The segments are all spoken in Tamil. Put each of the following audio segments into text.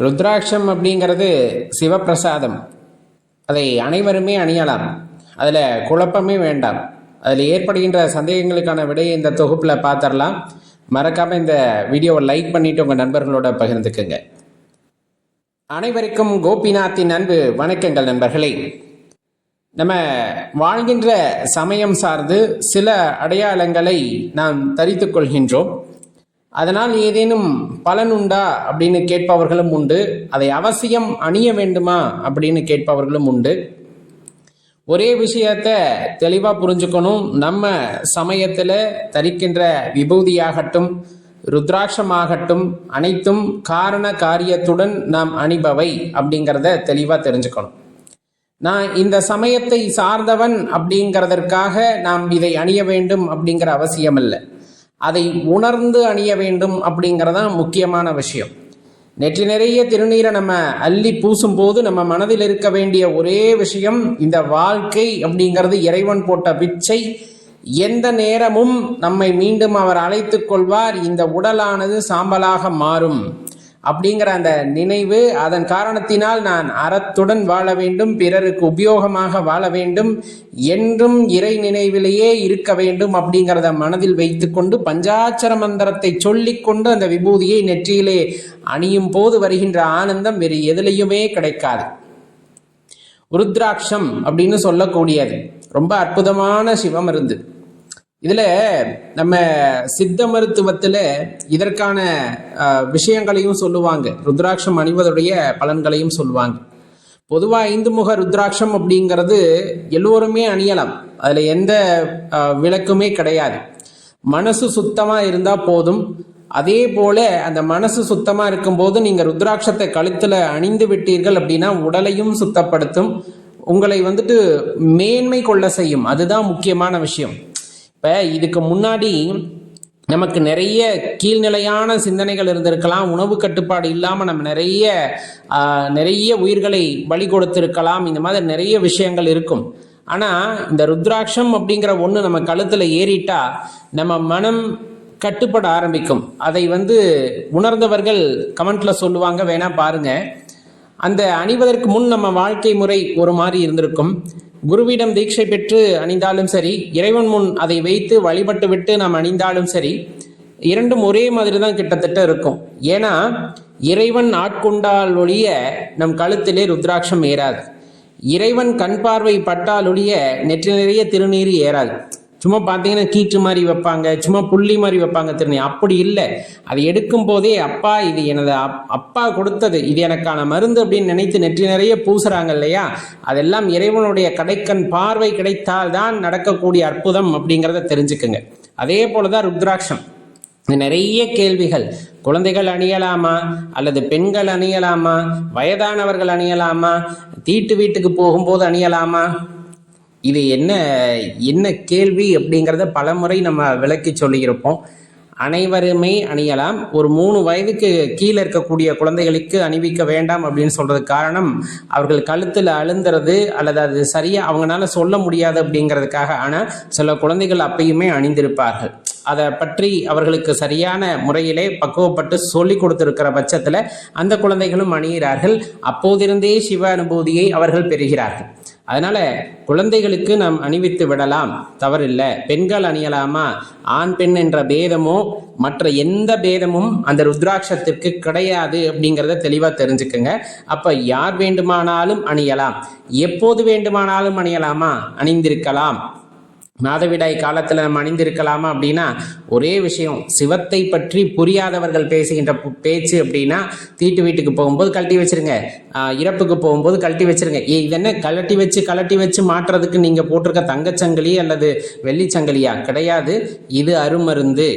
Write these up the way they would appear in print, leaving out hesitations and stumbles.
ருத்ராட்சம் அப்படிங்கிறது சிவப்பிரசாதம். அதை அனைவருமே அணியலாம். அதில் குழப்பமே வேண்டாம். அதில் ஏற்படுகின்ற சந்தேகங்களுக்கான விடையை இந்த தொகுப்பில் பார்த்துடலாம். மறக்காமல் இந்த வீடியோவை லைக் பண்ணிவிட்டு உங்கள் நண்பர்களோட பகிர்ந்துக்குங்க. அனைவருக்கும் கோபிநாத்தின் அன்பு வணக்கங்கள் நண்பர்களே. நம்ம வாழ்கின்ற சமயம் சார்ந்து சில அடையாளங்களை நாம் தரித்து கொள்கின்றோம். அதனால் ஏதேனும் பலன் உண்டா அப்படின்னு கேட்பவர்களும் உண்டு. அதை அவசியம் அணிய வேண்டுமா அப்படின்னு கேட்பவர்களும் உண்டு. ஒரே விஷயத்த தெளிவாக புரிஞ்சுக்கணும். நம்ம சமயத்தில் தரிக்கின்ற விபூதியாகட்டும், ருத்ராட்சமாகட்டும், அனைத்தும் காரண காரியத்துடன் நாம் அணிபவை அப்படிங்கிறத தெளிவாக தெரிஞ்சுக்கணும். நான் இந்த சமயத்தை சார்ந்தவன் அப்படிங்கிறதற்காக நாம் இதை அணிய வேண்டும் அப்படிங்கிற அவசியம் இல்லை. அதை உணர்ந்து அணிய வேண்டும் அப்படிங்கிறதான் முக்கியமான விஷயம். நெற்றி நிறைய திருநீரை நம்ம அள்ளி பூசும் போது நம்ம மனதில் இருக்க வேண்டிய ஒரே விஷயம், இந்த வாழ்க்கை அப்படிங்கிறது இறைவன் போட்ட பிச்சை. எந்த நேரமும் நம்மை மீண்டும் அவர் அழைத்து கொள்வார். இந்த உடலானது சாம்பலாக மாறும் அப்படிங்கிற அந்த நினைவு, அதன் காரணத்தினால் நான் அறத்துடன் வாழ வேண்டும், பிறருக்கு உபயோகமாக வாழ வேண்டும், என்றும் இறை நினைவிலேயே இருக்க வேண்டும் அப்படிங்கிறத மனதில் வைத்துக்கொண்டு பஞ்சாட்சர மந்திரத்தை சொல்லிக்கொண்டு அந்த விபூதியை நெற்றியிலே அணியும் போது வருகின்ற ஆனந்தம் வேறு எதிலையுமே கிடைக்காது. ருத்ராட்சம் அப்படின்னு சொல்லக்கூடியது ரொம்ப அற்புதமான சிவம் இருந்து. இதில் நம்ம சித்த மருத்துவத்தில் இதற்கான விஷயங்களையும் சொல்லுவாங்க. ருத்ராட்சம் அணிவதுடைய பலன்களையும் சொல்லுவாங்க. பொதுவாக 5 முக ருத்ராட்சம் அப்படிங்கிறது எல்லோருமே அணியலாம். அதில் எந்த விளக்குமே கிடையாது. மனசு சுத்தமாக இருந்தால் போதும். அதே போல அந்த மனசு சுத்தமாக இருக்கும்போது நீங்கள் ருத்ராட்சத்தை கழுத்தில் அணிந்து விட்டீர்கள் அப்படின்னா உடலையும் சுத்தப்படுத்தும், உங்களை மேன்மை கொள்ள செய்யும். அதுதான் முக்கியமான விஷயம். இப்போ இதுக்கு முன்னாடி நமக்கு நிறைய கீழ்நிலையான சிந்தனைகள் இருந்திருக்கலாம். உணவு கட்டுப்பாடு இல்லாமல் நம்ம நிறைய உயிர்களை பலி கொடுத்திருக்கலாம். இந்த மாதிரி நிறைய விஷயங்கள் இருக்கும். ஆனால் இந்த ருத்ராட்சம் அப்படிங்கிற ஒன்று நம்ம கழுத்தில் ஏறிட்டா நம்ம மனம் கட்டுப்பட ஆரம்பிக்கும். அதை உணர்ந்தவர்கள் கமெண்ட்ல சொல்லுவாங்க, வேணா பாருங்க. அந்த அணிவதற்கு முன் நம்ம வாழ்க்கை முறை ஒரு மாதிரி இருந்திருக்கும். குருவிடம் தீட்சை பெற்று அணிந்தாலும் சரி, இறைவன் முன் அதை வைத்து வழிபட்டு விட்டு நாம் அணிந்தாலும் சரி, இரண்டும் ஒரே மாதிரி தான் கிட்டத்தட்ட இருக்கும். ஏன்னா இறைவன் ஆட்கொண்டால் ஒழிய நம் கழுத்திலே ருத்ராட்சம் ஏறாது. இறைவன் கண் பார்வை பட்டால் ஒழிய நெற்றி நிறைய திருநீர் ஏறாது. சும்மா பார்த்தீங்கன்னா கீற்று மாதிரி வைப்பாங்க, சும்மா புள்ளி மாதிரி வைப்பாங்க திருநீர். அப்படி இல்லை. அதை எடுக்கும் போதே அப்பா இது எனது அப்பா கொடுத்தது, இது எனக்கான மருந்து அப்படின்னு நினைத்து நெற்றி நிறைய பூசுறாங்க இல்லையா? அதெல்லாம் இறைவனுடைய கடைக்கண் பார்வை கிடைத்தால்தான் நடக்கக்கூடிய அற்புதம் அப்படிங்கிறத தெரிஞ்சுக்குங்க. அதே போலதான் ருத்ராட்சம். நிறைய கேள்விகள். குழந்தைகள் அணியலாமா அல்லது பெண்கள் அணியலாமா, வயதானவர்கள் அணியலாமா, தீட்டு வீட்டுக்கு போகும்போது அணியலாமா? இது என்ன கேள்வி அப்படிங்கிறத பலமுறை நம்ம விளக்கி சொல்லியிருப்போம். அனைவருமே அணியலாம். ஒரு 3 வயதுக்கு கீழே இருக்கக்கூடிய குழந்தைகளுக்கு அணிவிக்க வேண்டாம் அப்படின்னு சொல்றதுக்கு காரணம், அவர்கள் கழுத்தில் அழுந்துறது அல்லது அது சரியா அவங்களால சொல்ல முடியாது அப்படிங்கிறதுக்காக. ஆனால் சில குழந்தைகள் அப்பயுமே அணிந்திருப்பார்கள். அதை பற்றி அவர்களுக்கு சரியான முறையிலே பக்குவப்பட்டு சொல்லி கொடுத்திருக்கிற பட்சத்தில் அந்த குழந்தைகளும் அணிகிறார்கள். அப்போதிருந்தே சிவ அனுபூதியை அவர்கள் பெறுகிறார்கள். அதனால குழந்தைகளுக்கு நாம் அணிவித்து விடலாம், தவறில்லை. பெண்கள் அணியலாமா? ஆண் பெண் என்ற பேதமோ மற்ற எந்த பேதமும் அந்த ருத்ராட்சத்திற்கு கிடையாது அப்படிங்கிறத தெளிவாக தெரிஞ்சுக்குங்க. அப்போ யார் வேண்டுமானாலும் அணியலாம், எப்போது வேண்டுமானாலும் அணியலாமா? அணிந்திருக்கலாம். மாதவிடாய் காலத்தில் நம்ம அணிந்திருக்கலாமா அப்படின்னா ஒரே விஷயம், சிவத்தை பற்றி புரியாதவர்கள் பேசுகின்ற பேச்சு அப்படின்னா, தீட்டு வீட்டுக்கு போகும்போது கழட்டி வச்சிருங்க, இறப்புக்கு போகும்போது கழட்டி வச்சிருங்க. இதென்ன கழட்டி வச்சு மாற்றுறதுக்கு நீங்கள் போட்டிருக்க தங்கச்சங்கிலி அல்லது வெள்ளிச்சங்கிலியா? கிடையாது. இது அருமருந்து.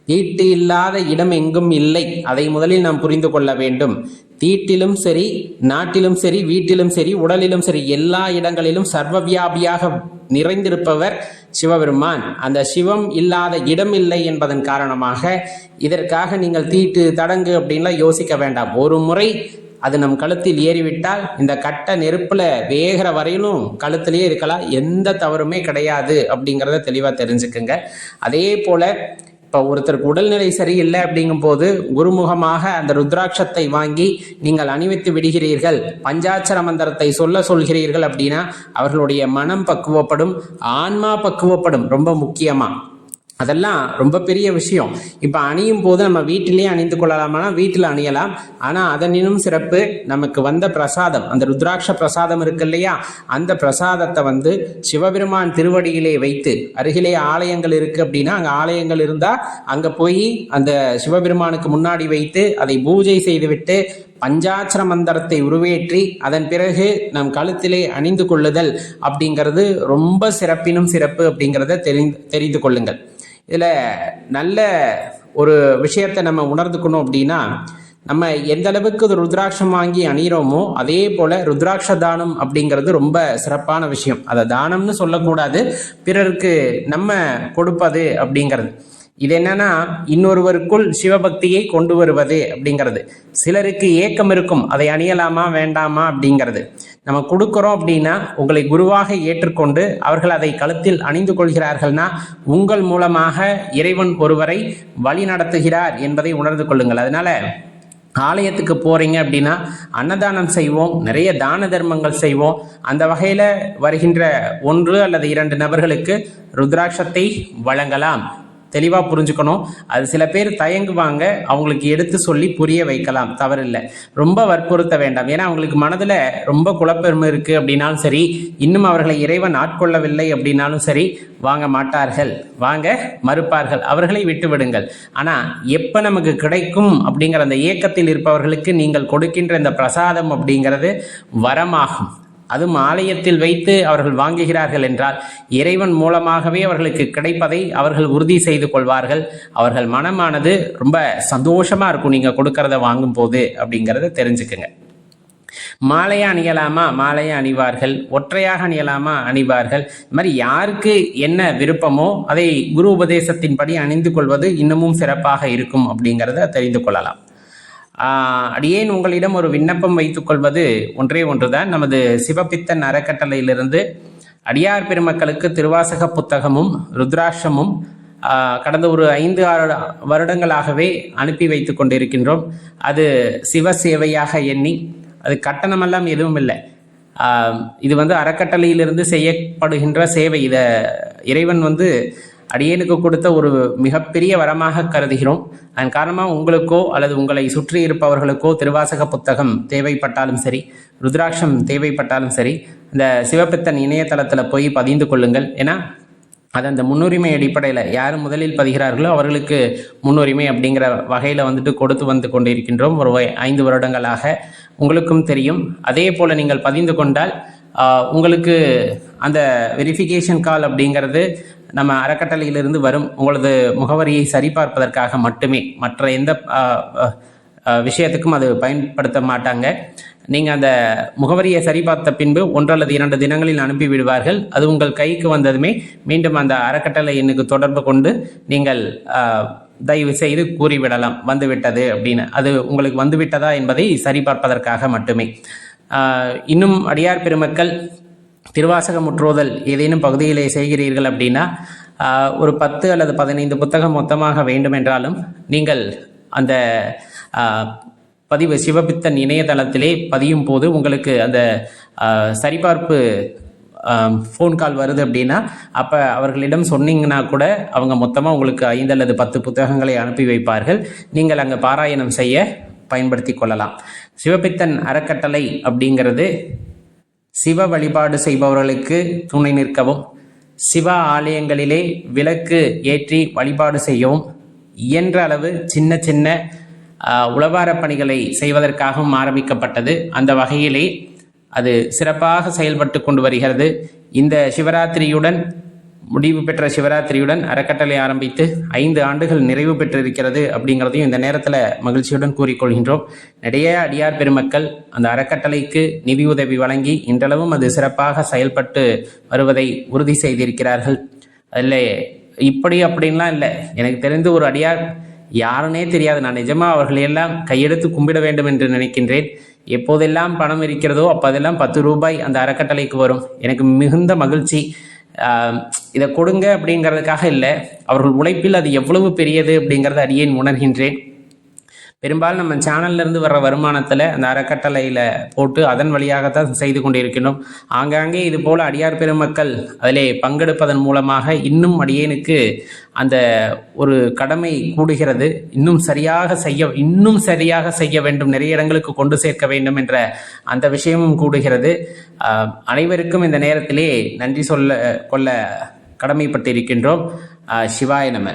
தீட்டு இல்லாத இடம் எங்கும் இல்லை. அதை முதலில் நாம் புரிந்து கொள்ள வேண்டும். தீட்டிலும் சரி, நாட்டிலும் சரி, வீட்டிலும் சரி, உடலிலும் சரி, எல்லா இடங்களிலும் சர்வவியாபியாக நிறைந்திருப்பவர் சிவபெருமான். அந்த சிவம் இல்லாத இடம் இல்லை என்பதன் காரணமாக இதற்காக நீங்கள் தீட்டு தடங்கு அப்படின்லாம் யோசிக்க வேண்டாம். ஒரு முறை அது நம் கழுத்தில் ஏறிவிட்டால் இந்த கட்ட நெருப்புல வேகிற வரையிலும் கழுத்திலேயே இருக்கலாம், எந்த தவறுமே கிடையாது அப்படிங்கிறத தெளிவாக தெரிஞ்சுக்குங்க. அதே போல இப்போ ஒருத்தருக்கு உடல்நிலை சரியில்லை அப்படிங்கும் போது குருமுகமாக அந்த ருத்ராட்சத்தை வாங்கி நீங்கள் அணிவித்து விடுகிறீர்கள், பஞ்சாட்சர மந்திரத்தை சொல்கிறீர்கள் அப்படின்னா அவர்களுடைய மனம் பக்குவப்படும், ஆன்மா பக்குவப்படும். ரொம்ப முக்கியமா அதெல்லாம் ரொம்ப பெரிய விஷயம். இப்போ அணியும் போது நம்ம வீட்டிலேயே அணிந்து கொள்ளலாமானா வீட்டில் அணியலாம். ஆனால் அதனினும் சிறப்பு நமக்கு வந்த பிரசாதம், அந்த ருத்ராட்ச பிரசாதம் இருக்கு இல்லையா, அந்த பிரசாதத்தை சிவபெருமான் திருவடியிலே வைத்து, அருகிலே ஆலயங்கள் இருக்கு அப்படின்னா அங்கே ஆலயங்கள் இருந்தால் அங்கே போய் அந்த சிவபெருமானுக்கு முன்னாடி வைத்து அதை பூஜை செய்துவிட்டு பஞ்சாட்சர மந்திரத்தை உருவேற்றி அதன் பிறகு நம் கழுத்திலே அணிந்து கொள்ளுதல் அப்படிங்கிறது ரொம்ப சிறப்பினும் சிறப்பு அப்படிங்கிறத தெரிந்து கொள்ளுங்கள். இதில் நல்ல ஒரு விஷயத்தை நம்ம உணர்ந்துக்கணும் அப்படின்னா, நம்ம எந்த அளவுக்கு ருத்ராட்சம் வாங்கி அணிகிறோமோ அதே போல ருத்ராட்ச தானம் அப்படிங்கிறது ரொம்ப சிறப்பான விஷயம். அதை தானம்னு சொல்லக்கூடாது, பிறருக்கு நம்ம கொடுப்பது அப்படிங்கிறது. இது என்னன்னா இன்னொருவருக்குள் சிவபக்தியை கொண்டு வருவது அப்படிங்கிறது. சிலருக்கு ஏக்கம் இருக்கும், அதை அணியலாமா வேண்டாமா அப்படிங்கிறது. நம்ம கொடுக்குறோம் அப்படின்னா உங்களை குருவாக ஏற்றுக்கொண்டு அவர்கள் அதை கழுத்தில் அணிந்து கொள்கிறார்கள்னா உங்கள் மூலமாக இறைவன் ஒருவரை வழி நடத்துகிறார் என்பதை உணர்ந்து கொள்ளுங்கள். அதனால ஆலயத்துக்கு போறீங்க அப்படின்னா அன்னதானம் செய்வோம், நிறைய தான தர்மங்கள் செய்வோம். அந்த வகையில் வருகின்ற 1 அல்லது 2 நபர்களுக்கு ருத்ராட்சத்தை வழங்கலாம். தெளிவாக புரிஞ்சுக்கணும். அது சில பேர் தயங்குவாங்க, அவங்களுக்கு எடுத்து சொல்லி புரிய வைக்கலாம், தவறில்லை. ரொம்ப வற்புறுத்த வேண்டாம். ஏன்னா அவங்களுக்கு மனதில் ரொம்ப குழப்பம் இருக்குது அப்படின்னாலும் சரி, இன்னும் அவர்களை இறைவன் ஆட்கொள்ளவில்லை அப்படின்னாலும் சரி, வாங்க மாட்டார்கள், வாங்க மறுப்பார்கள், அவர்களை விட்டு விடுங்கள். ஆனால் எப்போ நமக்கு கிடைக்கும் அப்படிங்கிற அந்த ஏக்கத்தில் இருப்பவர்களுக்கு நீங்கள் கொடுக்கின்ற இந்த பிரசாதம் அப்படிங்கிறது வரமாகும். அதுவும் ஆலயத்தில் வைத்து அவர்கள் வாங்குகிறார்கள் என்றால் இறைவன் மூலமாகவே அவர்களுக்கு கிடைப்பதை அவர்கள் உறுதி செய்து கொள்வார்கள். அவர்கள் மனமானது ரொம்ப சந்தோஷமா இருக்கும் நீங்க கொடுக்கறத வாங்கும் போது அப்படிங்கிறத தெரிஞ்சுக்குங்க. மாலையா அணியலாமா? மாலையா அணிவார்கள். ஒற்றையாக அணியலாமா? அணிவார்கள். இது மாதிரி யாருக்கு என்ன விருப்பமோ அதை குரு உபதேசத்தின்படி அணிந்து கொள்வது இன்னமும் சிறப்பாக இருக்கும் அப்படிங்கிறத தெரிந்து கொள்ளலாம். அடியேன் உங்களிடம் ஒரு விண்ணப்பம் வைத்துக் கொள்வது ஒன்றே ஒன்றுதான். நமது சிவபித்தன் அறக்கட்டளையிலிருந்து அடியார் பெருமக்களுக்கு திருவாசக புத்தகமும் ருத்ராட்சமும் கடந்த ஒரு 5-6 வருடங்களாகவே அனுப்பி வைத்து கொண்டிருக்கின்றோம். அது சிவ சேவையாக எண்ணி, அது கட்டணமெல்லாம் எதுவும் இல்லை. இது அறக்கட்டளையிலிருந்து செய்யப்படுகின்ற சேவை. இதை இறைவன் அடியேனுக்கு கொடுத்த ஒரு மிகப்பெரிய வரமாக கருதுகிறோம். அதன் காரணமாக உங்களுக்கோ அல்லது உங்களை சுற்றி இருப்பவர்களுக்கோ திருவாசக புத்தகம் தேவைப்பட்டாலும் சரி, ருத்ராட்சம் தேவைப்பட்டாலும் சரி, இந்த சிவபித்தன் இணையதளத்தில் போய் பதிந்து கொள்ளுங்கள். ஏன்னா அது அந்த முன்னுரிமை அடிப்படையில் யார் முதலில் பதிகிறார்களோ அவர்களுக்கு முன்னுரிமை அப்படிங்கிற வகையில் கொடுத்து கொண்டிருக்கின்றோம் ஒரு 5 வருடங்களாக. உங்களுக்கும் தெரியும். அதே போல் நீங்கள் பதிந்து கொண்டால் உங்களுக்கு அந்த வெரிஃபிகேஷன் கால் அப்படிங்கிறது நம்ம அறக்கட்டளையிலிருந்து வரும். உங்களது முகவரியை சரிபார்ப்பதற்காக மட்டுமே, மற்ற எந்த விஷயத்துக்கும் அது பயன்படுத்த மாட்டாங்க. நீங்கள் அந்த முகவரியை சரிபார்த்த பின்பு 1 அல்லது 2 தினங்களில் அனுப்பி விடுவார்கள். அது உங்கள் கைக்கு வந்ததுமே மீண்டும் அந்த அறக்கட்டளை எண்ணுக்கு தொடர்பு கொண்டு நீங்கள் தயவு செய்து கூறிவிடலாம் வந்துவிட்டது அப்படின்னு. அது உங்களுக்கு வந்துவிட்டதா என்பதை சரிபார்ப்பதற்காக மட்டுமே. இன்னும் அடியார் பெருமக்கள் திருவாசக முற்றுதல் ஏதேனும் பகுதியிலே செய்கிறீர்கள் அப்படின்னா ஒரு 10 அல்லது 15 புத்தகம் மொத்தமாக வேண்டும் என்றாலும் நீங்கள் அந்த பதிவு சிவபித்தன் இணையதளத்திலே பதியும் போது உங்களுக்கு அந்த சரிபார்ப்பு ஃபோன் கால் வருது அப்படின்னா அப்போ அவர்களிடம் சொன்னீங்கன்னா கூட அவங்க மொத்தமாக உங்களுக்கு 5 அல்லது 10 புத்தகங்களை அனுப்பி வைப்பார்கள். நீங்கள் அங்கே பாராயணம் செய்ய பயன்படுத்தி கொள்ளலாம். சிவபித்தன் அறக்கட்டளை அப்படிங்கிறது சிவ வழிபாடு செய்பவர்களுக்கு துணை நிற்கவும், சிவ ஆலயங்களிலே விளக்கு ஏற்றி வழிபாடு செய்யவும், இயன்ற அளவு சின்ன சின்ன உளவார பணிகளை செய்வதற்காகவும் ஆரம்பிக்கப்பட்டது. அந்த வகையிலே அது சிறப்பாக செயல்பட்டு கொண்டு வருகிறது. இந்த சிவராத்திரியுடன் முடிவு பெற்ற சிவராத்திரியுடன் அறக்கட்டளை ஆரம்பித்து 5 ஆண்டுகள் நிறைவு பெற்றிருக்கிறது அப்படிங்கிறதையும் இந்த நேரத்தில் மகிழ்ச்சியுடன் கூறிக்கொள்கின்றோம். நிறைய அடியார் பெருமக்கள் அந்த அறக்கட்டளைக்கு நிதியுதவி வழங்கி இன்றளவும் அது சிறப்பாக செயல்பட்டு வருவதை உறுதி செய்திருக்கிறார்கள். அதில் இப்படி அப்படின்லாம் இல்லை. எனக்கு தெரிந்து ஒரு அடியார் யாருன்னே தெரியாது. நான் நிஜமாக அவர்களையெல்லாம் கையெடுத்து கும்பிட வேண்டும் என்று நினைக்கின்றேன். எப்போதெல்லாம் பணம் இருக்கிறதோ அப்போதெல்லாம் 10 ரூபாய் அந்த அறக்கட்டளைக்கு வரும். எனக்கு மிகுந்த மகிழ்ச்சி. இதை கொடுங்க அப்படிங்கிறதுக்காக இல்லை, அவர்கள் உழைப்பில் அது எவ்வளவு பெரியது அப்படிங்கிறத அடியேன் உணர்கின்றேன். பெரும்பாலும் நம்ம சேனல்லேருந்து வர்ற வருமானத்தில் அந்த அறக்கட்டளையில் போட்டு அதன் வழியாகத்தான் செய்து கொண்டிருக்கணும். ஆங்காங்கே இது போல் அடியார் பெருமக்கள் அதிலே பங்கெடுப்பதன் மூலமாக இன்னும் அடியேனுக்கு அந்த ஒரு கடமை கூடுகிறது. இன்னும் சரியாக செய்ய வேண்டும், நிறைய இடங்களுக்கு கொண்டு சேர்க்க வேண்டும் என்ற அந்த விஷயமும் கூடுகிறது. அனைவருக்கும் இந்த நேரத்திலே நன்றி கொள்ள கடமைப்பட்டிருக்கின்றோம். சிவாய நம.